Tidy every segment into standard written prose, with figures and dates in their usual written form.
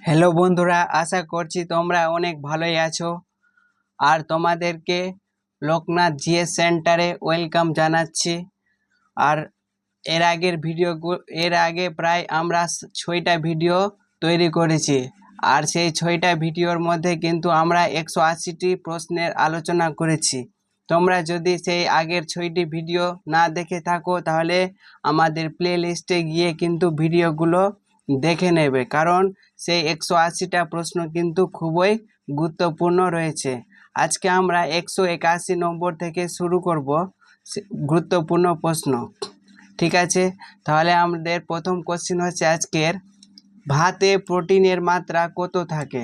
Hello বন্ধুরা, আশা করছি তোমরা অনেক ভালোই আছো। আর তোমাদেরকে লোকনাথ জিএস সেন্টারে ওয়েলকাম জানাচ্ছি। আর এর আগে প্রায় আমরা 6টা ভিডিও তৈরি করেছি। আর সেই 6টা ভিডিওর মধ্যে কিন্তু আমরা 180টি প্রশ্নের আলোচনা করেছি। তোমরা যদি সেই আগের 6টি ভিডিও না দেখে থাকো তাহলে আমাদের প্লে লিস্টে গিয়ে কিন্তু ভিডিওগুলো দেখে নেবে, কারণ সেই 180টা প্রশ্ন কিন্তু খুবই গুরুত্বপূর্ণ রয়েছে। আজকে আমরা 181 নম্বর থেকে শুরু করব গুরুত্বপূর্ণ প্রশ্ন। ঠিক আছে, তাহলে আমাদের প্রথম কোশ্চেন হচ্ছে আজকের, ভাতে প্রোটিনের মাত্রা কত থাকে?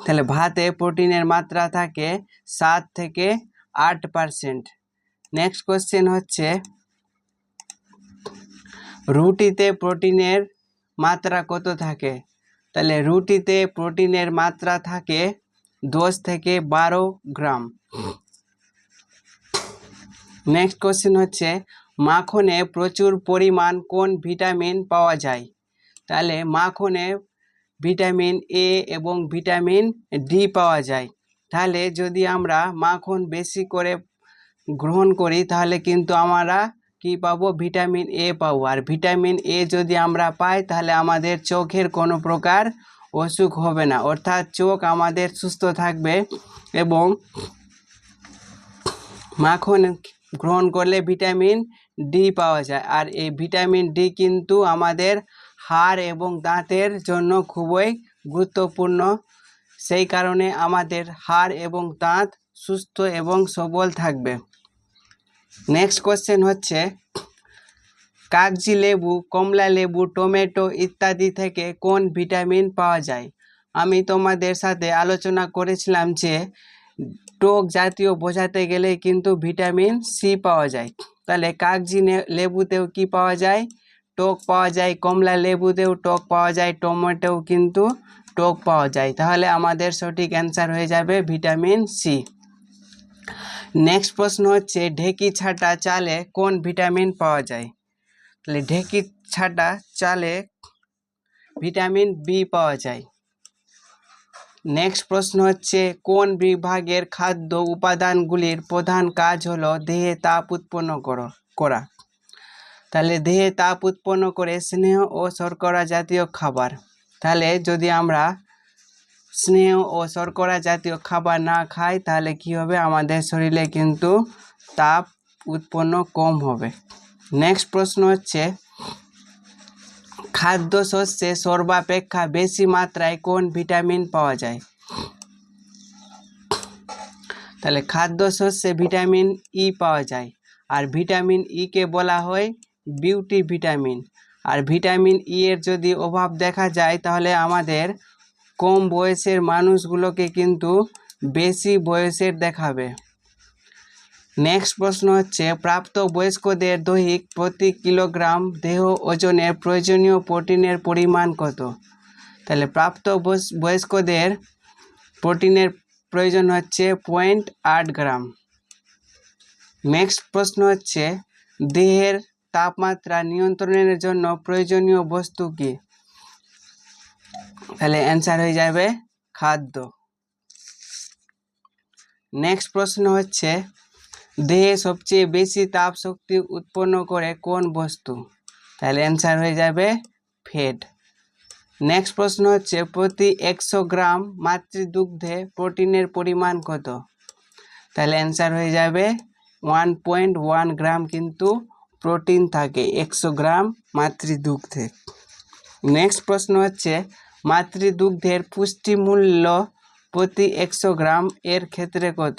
তাহলে ভাতে প্রোটিনের মাত্রা থাকে 7 থেকে 8%। নেক্সট কোশ্চেন হচ্ছে, রুটিতে প্রোটিনের মাত্রা কত থাকে? তাহলে রুটিতে প্রোটিনের মাত্রা থাকে 10 থেকে 12 গ্রাম। নেক্সট কোশ্চেন হচ্ছে, মাখনে প্রচুর পরিমাণ কোন ভিটামিন পাওয়া যায়? তাহলে মাখনে ভিটামিন এ এবং ভিটামিন ডি পাওয়া যায়। তাহলে যদি আমরা মাখন বেশি করে গ্রহণ করি তাহলে কিন্তু আমরা কি পাবো? ভিটামিন এ পাবো। আর ভিটামিন এ যদি আমরা পাই তাহলে আমাদের চোখের কোনো প্রকার অসুখ হবে না, অর্থাৎ চোখ আমাদের সুস্থ থাকবে। এবং মাখন গ্রহণ করলে ভিটামিন ডি পাওয়া যায়। আর এই ভিটামিন ডি কিন্তু আমাদের হাড় এবং দাঁতের জন্য খুবই গুরুত্বপূর্ণ। সেই কারণে আমাদের হাড় এবং দাঁত সুস্থ এবং সবল থাকবে। নেক্সট কোশ্চেন হচ্ছে, কাগজি লেবু, কমলা লেবু, টমেটো ইত্যাদি থেকে কোন ভিটামিন পাওয়া যায়? আমি তোমাদের সাথে আলোচনা করেছিলাম যে টক জাতীয় বোঝাতে গেলে কিন্তু ভিটামিন সি পাওয়া যায়। তাহলে কাগজি লেবুতেও কি পাওয়া যায়? টক পাওয়া যায়। কমলা লেবুতেও টক পাওয়া যায়। টমেটোও কিন্তু টক পাওয়া যায়। তাহলে আমাদের সঠিক অ্যান্সার হয়ে যাবে ভিটামিন সি। নেক্সট প্রশ্ন হচ্ছে, ঢেঁকি ছাঁটা চালে কোন ভিটামিন পাওয়া যায়? তাহলে ঢেঁকি ছাঁটা চালে ভিটামিন বি পাওয়া যায়। নেক্সট প্রশ্ন হচ্ছে, কোন বিভাগের খাদ্য উপাদানগুলির প্রধান কাজ হলো দেহে তাপ উৎপন্ন করা? তাহলে দেহে তাপ উৎপন্ন করে স্নেহ ও শর্করা জাতীয় খাবার। তাহলে যদি আমরা স্নেহ ও শর্করা জাতীয় খাবার না খাই তাহলে কি হবে? আমাদের শরীরে কিন্তু তাপ উৎপন্ন কম হবে। নেক্সট প্রশ্ন হচ্ছে, খাদ্যশস্যে সর্বাপেক্ষা বেশি মাত্রায় কোন ভিটামিন পাওয়া যায়? তাহলে খাদ্যশস্যে ভিটামিন ই পাওয়া যায়। আর ভিটামিন ই কে বলা হয় বিউটি ভিটামিন। আর ভিটামিন ই এর যদি অভাব দেখা যায় তাহলে আমাদের কম বয়সের মানুষগুলোকে কিন্তু বেশি বয়সের দেখাবে। নেক্সট প্রশ্ন হচ্ছে, প্রাপ্ত বয়স্কদের দৈহিক প্রতি কিলোগ্রাম দেহ ওজনের প্রয়োজনীয় প্রোটিনের পরিমাণ কত? তাহলে প্রাপ্ত বয়স্কদের প্রোটিনের প্রয়োজন হচ্ছে 0.8 গ্রাম। নেক্সট প্রশ্ন হচ্ছে, দেহের তাপমাত্রা নিয়ন্ত্রণের জন্য প্রয়োজনীয় বস্তু কি? তাহলে অ্যান্সার হয়ে যাবে খাদ্য। নেক্সট প্রশ্ন হচ্ছে, দেহে সবচেয়ে বেশি তাপ শক্তি উৎপন্ন করে কোন বস্তু? তাহলে অ্যান্সার হয়ে যাবে ফ্যাট। নেক্সট প্রশ্ন হচ্ছে, প্রতি 100 গ্রাম মাতৃদুগ্ধে প্রোটিনের পরিমাণ কত? তাহলে অ্যান্সার হয়ে যাবে 1.1 গ্রাম কিন্তু প্রোটিন থাকে 100 গ্রাম মাতৃদুগ্ধে। নেক্সট প্রশ্ন হচ্ছে, মাতৃদুগ্ধের পুষ্টি মূল্য প্রতি 100 গ্রাম এর ক্ষেত্রে কত?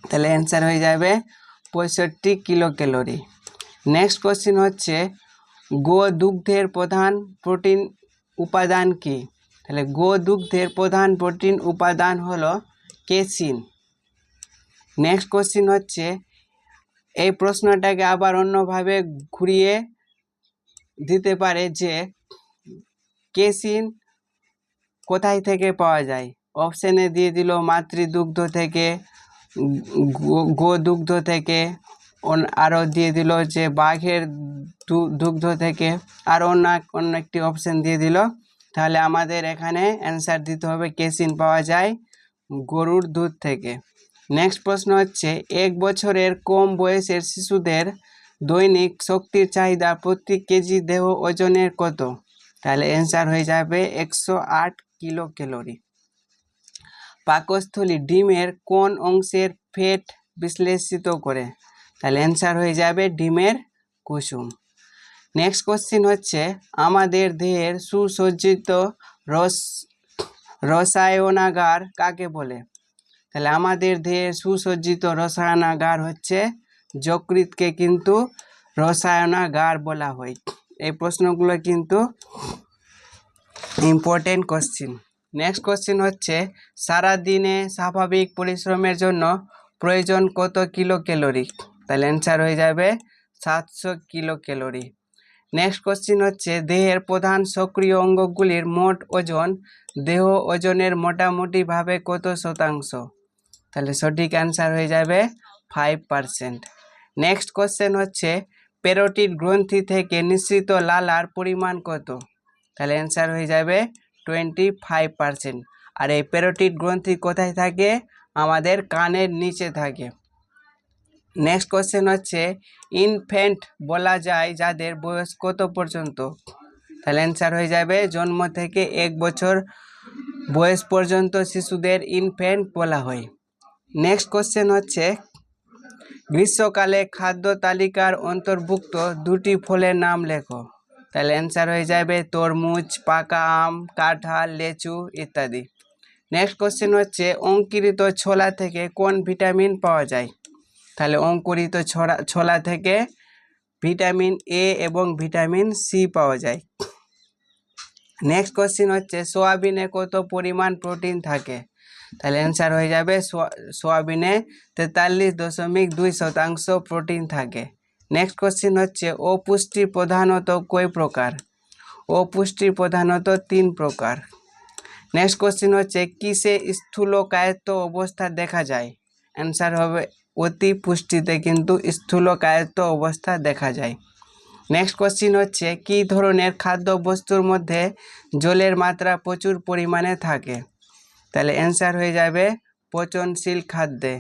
তাহলে অ্যান্সার হয়ে যাবে 65 কিলো ক্যালোরি। নেক্সট কোশ্চেন হচ্ছে, গোদুগ্ধের প্রধান প্রোটিন উপাদান কি? তাহলে গোদুগ্ধের প্রধান প্রোটিন উপাদান হলো কেসিন। নেক্সট কোশ্চেন হচ্ছে, এই প্রশ্নটাকে আবার অন্যভাবে ঘুরিয়ে দিতে পারে যে কেসিন কোথায় থেকে পাওয়া যায়? অপশানে দিয়ে দিল মাতৃদুগ্ধ থেকে, গোদুগ্ধ থেকে, আরও দিয়ে দিল যে বাঘের দুগ্ধ থেকে, আর অন্য একটি অপশন দিয়ে দিল। তাহলে আমাদের এখানে অ্যান্সার দিতে হবে কেসিন পাওয়া যায় গরুর দুধ থেকে। নেক্সট প্রশ্ন হচ্ছে 1 বছরের কম বয়সের শিশুদের দৈনিক শক্তির চাহিদা প্রতি কেজি দেহ ওজনের কত? তাহলে অ্যান্সার হয়ে যাবে 108 কিলো ক্যালোরি। পাকস্থলী ডিমের কোন অংশের ফ্যাট বিশ্লেষিত করে? তাহলে অ্যান্সার হয়ে যাবে ডিমের কুসুম। নেক্সট কোশ্চিন হচ্ছে আমাদের দেহের সুসজ্জিত রসায়নাগার কাকে বলে? তাহলে আমাদের দেহের সুসজ্জিত রসায়নাগার হচ্ছে যকৃতকে কিন্তু রসায়নাগার বলা হয়। এই প্রশ্নগুলো কিন্তু ইম্পর্টেন্ট কোশ্চিন। নেক্সট কোশ্চিন হচ্ছে সারাদিনে স্বাভাবিক পরিশ্রমের জন্য প্রয়োজন কত কিলো ক্যালোরি? তাহলে অ্যান্সার হয়ে যাবে 700 কিলো ক্যালোরি। নেক্সট কোশ্চিন হচ্ছে দেহের প্রধান সক্রিয় অঙ্গগুলির মোট ওজন দেহ ওজনের মোটামুটিভাবে কত শতাংশ? তাহলে সঠিক অ্যান্সার হয়ে যাবে 5%। নেক্সট কোশ্চেন হচ্ছে প্যারোটিড গ্রন্থি থেকে নিঃসৃত লালার পরিমাণ কত? তাহলে অ্যান্সার হয়ে যাবে 25%। আর এই প্যারোটিড গ্রন্থি কোথায় থাকে? আমাদের কানের নিচে থাকে। নেক্সট কোশ্চেন হচ্ছে ইনফ্যান্ট বলা যায় যাদের বয়স কত পর্যন্ত? তাহলে অ্যান্সার হয়ে যাবে জন্ম থেকে 1 বছর বয়স পর্যন্ত শিশুদের ইনফ্যান্ট বলা হয়। নেক্সট কোশ্চেন হচ্ছে গ্রীষ্মকালে খাদ্য তালিকার অন্তর্ভুক্ত 2টি ফলের নাম লেখো। তাহলে অ্যান্সার হয়ে যাবে তরমুজ, পাকা আম, কাঁঠাল, লেচু ইত্যাদি। নেক্সট কোশ্চেন হচ্ছে অঙ্কুরিত ছোলা থেকে কোন ভিটামিন পাওয়া যায়? তাহলে অঙ্কুরিত ছোলা থেকে ভিটামিন এ এবং ভিটামিন সি পাওয়া যায়। নেক্সট কোশ্চেন হচ্ছে সোয়াবিনে কত পরিমাণ প্রোটিন থাকে? তাহলে অ্যান্সার হয়ে যাবে সোয়াবিনে 43.2% প্রোটিন থাকে। নেক্সট কোশ্চেন হচ্ছে অপুষ্টি প্রধানত কয় প্রকার? অপুষ্টি প্রধানত 3 প্রকার। নেক্সট কোশ্চেন হচ্ছে কিসে স্থূলকায়িত অবস্থা দেখা যায়? অ্যান্সার হবে অতি পুষ্টিতে কিন্তু স্থূলকায়িত অবস্থা দেখা যায়। নেক্সট কোশ্চেন হচ্ছে কী ধরনের খাদ্যবস্তুর মধ্যে জলের মাত্রা প্রচুর পরিমাণে থাকে? তাহলে অ্যান্সার হয়ে যাবে পচনশীল খাদ্যে।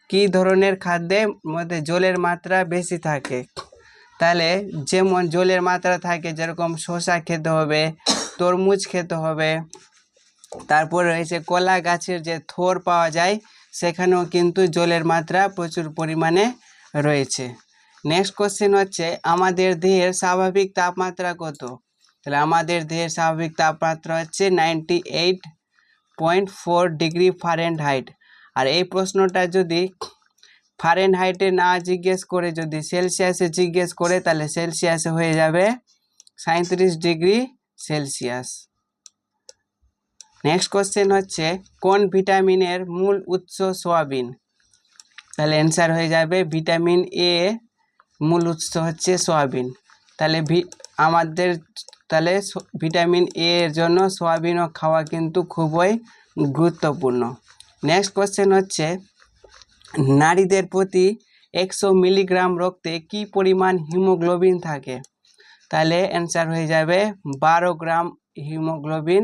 কী ধরনের খাদ্যের মধ্যে জলের মাত্রা বেশি থাকে? তাহলে যেমন জলের মাত্রা থাকে যেরকম শসা খেতে হবে, তরমুজ খেতে হবে, তারপর রয়েছে কলা গাছের যে থোর পাওয়া যায় সেখানেও কিন্তু জলের মাত্রা প্রচুর পরিমাণে রয়েছে। নেক্সট কোশ্চেন হচ্ছে আমাদের দেহের স্বাভাবিক তাপমাত্রা কত? তাহলে আমাদের দেহের স্বাভাবিক তাপমাত্রা হচ্ছে 98.4 ডিগ্রি ফারেনহাইট। আর এই প্রশ্নটা যদি ফারেনহাইটে না জিজ্ঞেস করে যদি সেলসিয়াসে জিজ্ঞেস করে তাহলে সেলসিয়াসে হয়ে যাবে 37 ডিগ্রি সেলসিয়াস। নেক্সট কোশ্চেন হচ্ছে কোন ভিটামিনের মূল উৎস সোয়াবিন? তাহলে অ্যান্সার হয়ে যাবে ভিটামিন এ মূল উৎস হচ্ছে সোয়াবিন। তাহলে ভিটামিন এ এর জন্য সোয়াবিনও খাওয়া কিন্তু খুবই গুরুত্বপূর্ণ। নেক্সট কোশ্চেন হচ্ছে নারীদের প্রতি 100 মিলিগ্রাম রক্তে কি পরিমাণ হিমোগ্লোবিন থাকে? তাহলে অ্যান্সার হয়ে যাবে 12 গ্রাম হিমোগ্লোবিন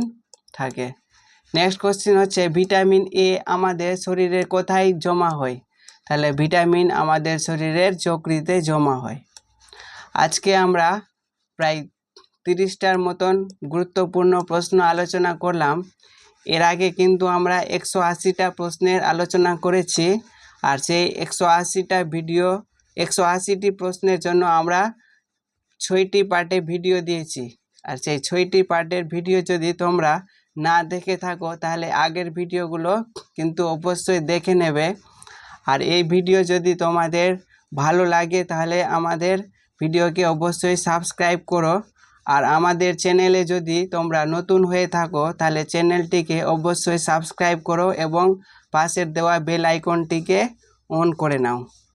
থাকে। নেক্সট কোশ্চেন হচ্ছে ভিটামিন এ আমাদের শরীরে কোথায় জমা হয়? তাহলে ভিটামিন আমাদের শরীরের যকৃতে জমা হয়। আজকে আমরা প্রায় 30টার মতন গুরুত্বপূর্ণ প্রশ্ন আলোচনা করলাম। এর আগে কিন্তু আমরা 180টা প্রশ্নের আলোচনা করেছি। আর সেই 180টি প্রশ্নের জন্য আমরা 6টি পার্টে ভিডিও দিয়েছি। আর সেই 6টি পার্টের ভিডিও যদি তোমরা না দেখে থাকো তাহলে আগের ভিডিওগুলো কিন্তু অবশ্যই দেখে নেবে। আর এই ভিডিও যদি তোমাদের ভালো লাগে তাহলে আমাদের ভিডিওকে অবশ্যই সাবস্ক্রাইব করো। আর আমাদের চ্যানেলে যদি তোমরা নতুন হয়ে থাকো তাহলে চ্যানেলটিকে অবশ্যই সাবস্ক্রাইব করো এবং পাশের দেওয়া বেল আইকনটিকে অন করে নাও।